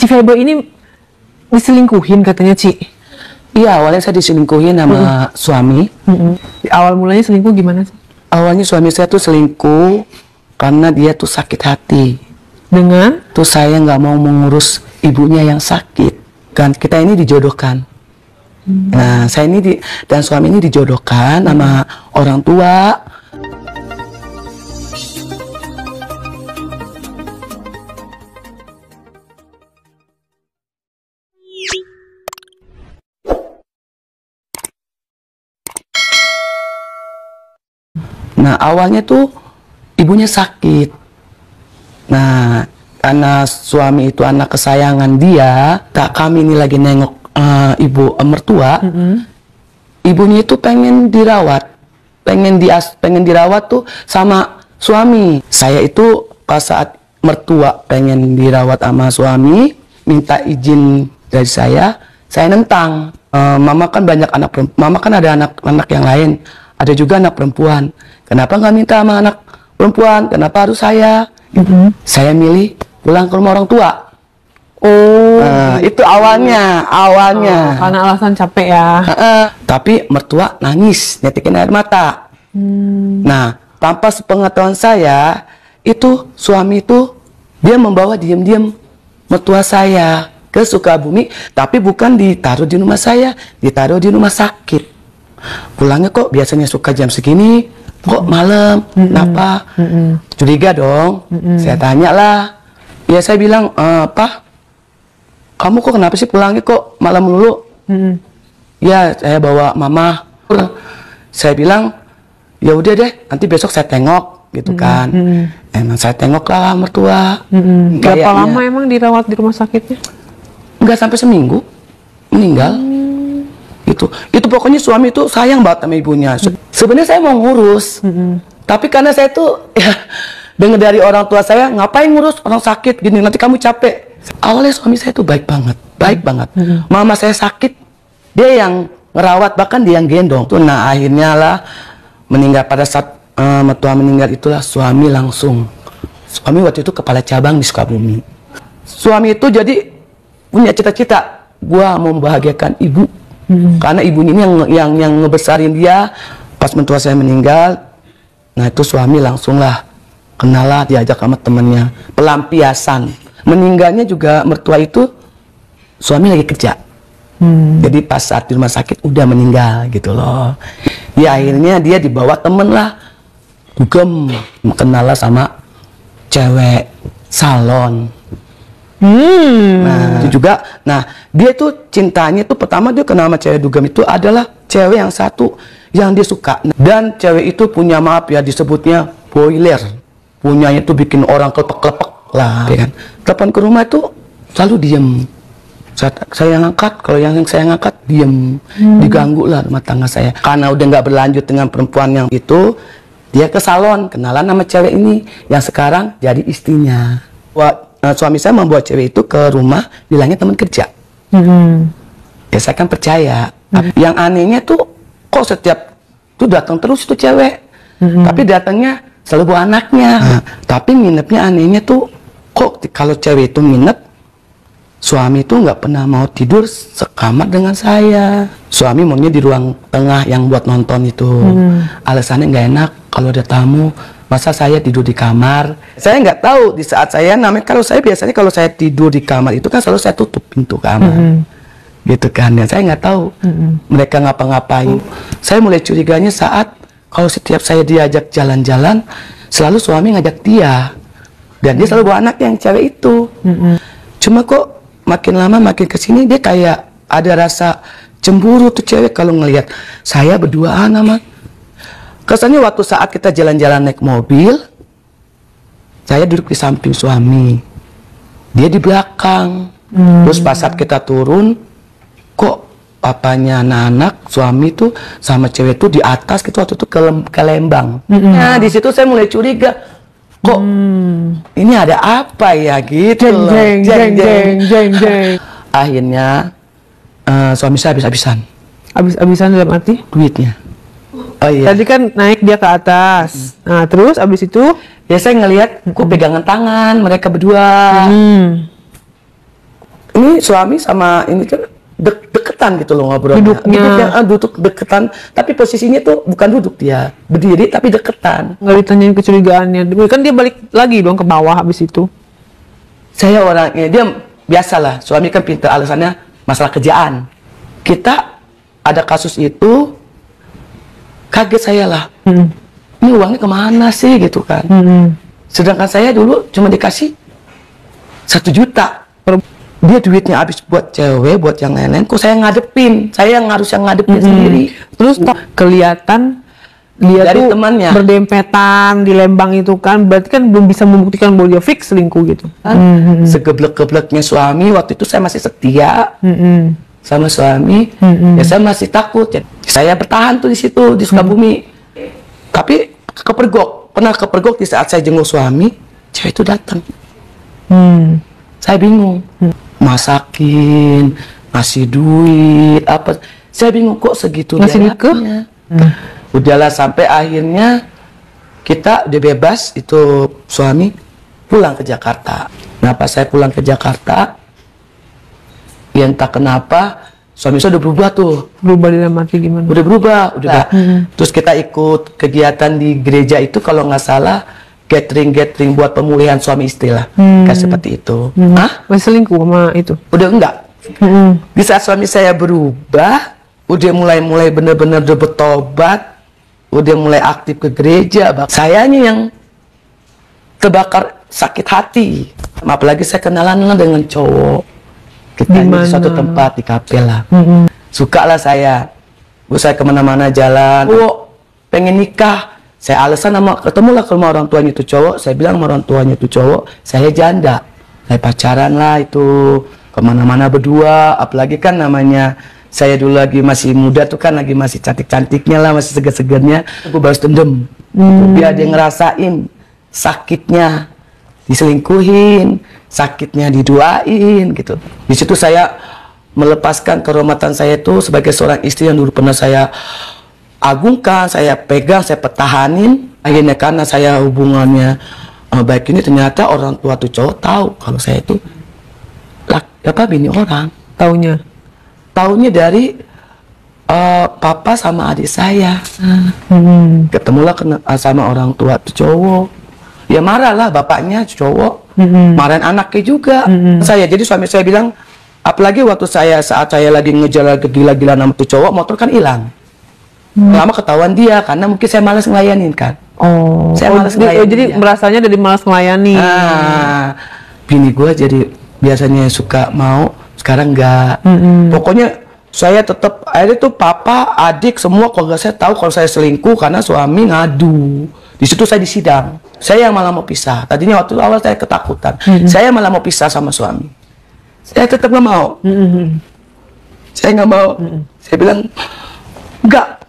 Febe ini diselingkuhin katanya, Ci. Iya, awalnya saya diselingkuhin sama suami. Awal mulanya selingkuh gimana sih? Awalnya suami saya tuh selingkuh karena dia tuh sakit hati. Dengan? Tuh saya nggak mau mengurus ibunya yang sakit. Kan kita ini dijodohkan. Nah, saya ini dan suami ini dijodohkan sama orang tua. Nah, awalnya tuh ibunya sakit. Nah, karena suami itu anak kesayangan dia, tak kami ini lagi nengok ibu mertua. Ibunya itu pengen dirawat, pengen dirawat tuh sama suami. Saya itu pas saat mertua pengen dirawat sama suami, minta izin dari saya nentang. Mama kan banyak anak perempuan, mama kan ada anak-anak yang lain, ada juga anak perempuan. Kenapa nggak minta sama anak perempuan? Kenapa harus saya? Saya milih pulang ke rumah orang tua. Itu awalnya. Karena alasan capek ya. Tapi mertua nangis, netikin air mata. Nah, tanpa sepengetahuan saya, itu suami itu dia membawa diam-diam mertua saya ke Sukabumi, tapi bukan ditaruh di rumah saya, ditaruh di rumah sakit. Pulangnya kok biasanya suka jam segini, kok malam, kenapa? Curiga dong. Saya tanya lah. Ya saya bilang, Pak, kamu kok kenapa sih pulangnya kok malam dulu? Ya saya bawa mama. Saya bilang, ya udah deh, nanti besok saya tengok gitu kan. Emang saya tengok lah mertua. Berapa lama emang dirawat di rumah sakitnya? Nggak sampai seminggu, meninggal. Itu pokoknya suami itu sayang banget sama ibunya. Sebenarnya saya mau ngurus, tapi karena saya tuh ya dengar dari orang tua saya, ngapain ngurus orang sakit gini, nanti kamu capek. Awalnya suami saya tuh baik banget. Mama saya sakit, dia yang ngerawat, bahkan dia yang gendong. Nah akhirnya lah meninggal. Pada saat mertua meninggal itulah suami waktu itu kepala cabang di Sukabumi. Suami itu jadi punya cita-cita, gua mau membahagiakan ibu. Karena ibunya ini yang ngebesarin dia. Pas mentua saya meninggal, nah itu suami langsung lah kenal lah, diajak sama temennya, pelampiasan. Meninggalnya juga mertua itu suami lagi kerja. Jadi pas saat di rumah sakit udah meninggal gitu loh. Ya akhirnya dia dibawa temen lah, dugem, kenal lah sama cewek salon. Nah itu juga, nah dia tuh cintanya tuh pertama dia kenal sama cewek dugem itu adalah cewek yang satu yang dia suka. Dan cewek itu punya, maaf ya disebutnya boiler, punyanya tuh bikin orang kelepek-kelepek lah ya kan. Telepon ke rumah itu selalu diem. Saya ngangkat, kalau yang saya ngangkat diem. Diganggu lah rumah tangga saya. Karena udah nggak berlanjut dengan perempuan yang itu, dia ke salon kenalan sama cewek ini yang sekarang jadi istrinya. Suami saya membawa cewek itu ke rumah, bilangnya teman kerja. Ya saya kan percaya. Yang anehnya tuh kok setiap tuh datang terus itu cewek, tapi datangnya selalu bawa anaknya. Tapi nginepnya anehnya tuh kok kalau cewek itu nginep, suami itu nggak pernah mau tidur sekamar dengan saya. Suami maunya di ruang tengah yang buat nonton itu. Alasannya nggak enak kalau ada tamu. Masa saya tidur di kamar? Saya nggak tahu di saat saya biasanya kalau saya tidur di kamar itu kan selalu saya tutup pintu kamar, gitu kan ya. Saya nggak tahu mereka ngapa-ngapain. Saya mulai curiganya saat kalau setiap saya diajak jalan-jalan, selalu suami ngajak dia, dan dia selalu bawa anak yang cewek itu. Cuma kok makin lama makin kesini dia kayak ada rasa cemburu tuh cewek kalau ngelihat saya berduaan sama. Kesannya waktu saat kita jalan-jalan naik mobil, saya duduk di samping suami, dia di belakang. Terus pas saat kita turun, kok papanya anak-anak, suami tuh sama cewek tuh di atas gitu waktu itu ke Lembang. Nah di situ saya mulai curiga, kok ini ada apa ya gitu loh. Jeng. Akhirnya suami saya habis-habisan. Habis-habisan dalam arti? Duitnya. Oh iya. Tadi kan naik dia ke atas. Nah, terus abis itu ya saya ngelihat kok pegangan tangan mereka berdua. Ini suami sama ini tuh deketan gitu loh ngobrolnya. Duduk deketan, tapi posisinya tuh bukan duduk, dia berdiri tapi deketan. Nggak ditanyain kecurigaannya. Kan dia balik lagi dong ke bawah habis itu. Saya orangnya, dia biasalah, suami kan pintar, alasannya masalah kerjaan. Kita ada kasus itu, kaget saya lah. Ini uangnya kemana sih gitu kan. Sedangkan saya dulu cuma dikasih 1 juta. Dia duitnya habis buat cewek, buat yang lain-lain, kok saya ngadepin, saya yang harus ngadepin sendiri. Terus kelihatan dia dari tuh temannya berdempetan di Lembang itu kan, berarti kan belum bisa membuktikan bahwa dia fix selingkuh gitu. Segeblek-gebleknya suami, waktu itu saya masih setia sama suami, ya saya masih takut. Ya. Saya bertahan tuh di situ, di Sukabumi. Tapi pernah kepergok di saat saya jenguk suami, cewek itu datang. Saya bingung. Masakin, ngasih duit, apa. Saya bingung kok segitu dianggapnya. Udahlah sampai akhirnya kita udah bebas, itu suami pulang ke Jakarta. Kenapa saya pulang ke Jakarta? Ya entah kenapa suami saya udah berubah tuh. Berubah dalam arti gimana? Udah berubah, Terus kita ikut kegiatan di gereja itu kalau nggak salah gathering buat pemulihan suami istri lah, kayak seperti itu. Masih selingkuh sama itu? Udah enggak. Di saat suami saya berubah, udah mulai bener-bener udah bertobat, udah mulai aktif ke gereja. Sayanya yang terbakar sakit hati. Apalagi saya kenalan dengan cowok. Kita di suatu tempat di kafe lah. Suka lah saya. Saya kemana-mana jalan. Pengen nikah. Saya alasan ketemulah ke rumah orang tuanya itu cowok. Saya bilang sama orang tuanya itu cowok, saya janda. Saya pacaran lah itu. Kemana-mana berdua. Apalagi kan namanya saya dulu lagi masih muda tuh kan, lagi masih cantik-cantiknya lah, masih seger-segernya. Aku balas dendam. Biar dia ngerasain sakitnya diselingkuhin, sakitnya diduain gitu. Di situ saya melepaskan kehormatan saya itu sebagai seorang istri yang dulu pernah saya agungkan, saya pegang, saya pertahanin. Akhirnya karena saya hubungannya baik ini, ternyata orang tua tuh cowok tahu kalau saya itu bini orang. Taunya dari papa sama adik saya. Ketemulah sama orang tua tuh cowok. Ya marah lah bapaknya cowok, marahin anaknya juga. Jadi suami saya bilang, apalagi waktu saat saya lagi ngejar gila-gilaan sama tuh cowok, motor kan hilang. Lama ketahuan dia, karena mungkin saya malas ngelayanin kan. Saya malas ngelayanin. Jadi merasanya dari malas melayani. Bini gue jadi biasanya suka mau, sekarang enggak. Pokoknya saya tetap, akhirnya tuh papa, adik, semua keluarga saya tahu kalau saya selingkuh karena suami ngadu. Di situ saya disidang. Saya yang malah mau pisah. Tadinya waktu awal saya ketakutan. Saya malah mau pisah sama suami. Saya tetap nggak mau. Saya nggak mau. Saya bilang, enggak.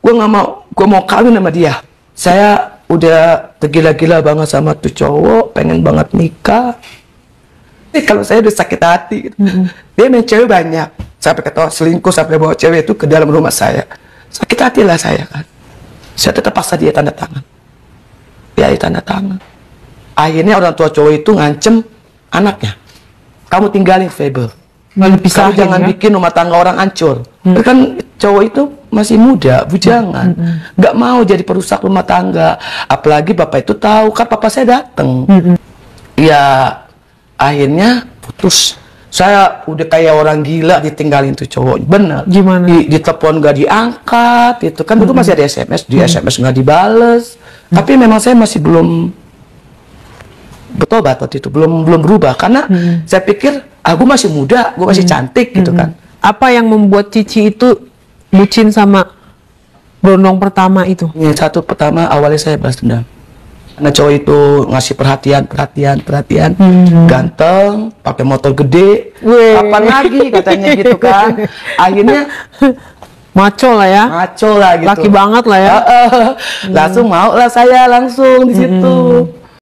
Gue nggak mau. Gue mau kawin sama dia. Saya udah tergila-gila banget sama tuh cowok. Pengen banget nikah. Kalau saya udah sakit hati. Dia main cewek banyak. Sampai ketawa selingkuh, sampai bawa cewek itu ke dalam rumah saya. Sakit hati lah saya kan. Saya tetap paksa dia tanda tangan. Ya tanda tangan. Akhirnya orang tua cowok itu ngancem anaknya. Kamu tinggalin Fable. Kamu jangan bikin rumah tangga orang hancur. Kan cowok itu masih muda, bujangan. Gak mau jadi perusak rumah tangga. Apalagi bapak itu tahu, kan papa saya datang. Ya akhirnya putus. Saya udah kayak orang gila ditinggalin tuh cowok. Bener. Gimana? Di telepon gak diangkat. Itu kan dulu masih ada SMS. Di SMS gak dibales. Tapi memang saya masih belum bertobat waktu itu, belum berubah. Karena saya pikir, aku masih muda, gue masih cantik gitu kan. Apa yang membuat Cici itu bucin sama Brondong pertama itu? Yang satu pertama awalnya saya balas dendam. Karena cowok itu ngasih perhatian, ganteng, pakai motor gede, kapan lagi katanya gitu kan. Akhirnya maco lah ya. Maco lah gitu. Laki banget lah ya. Langsung mau lah saya langsung di situ.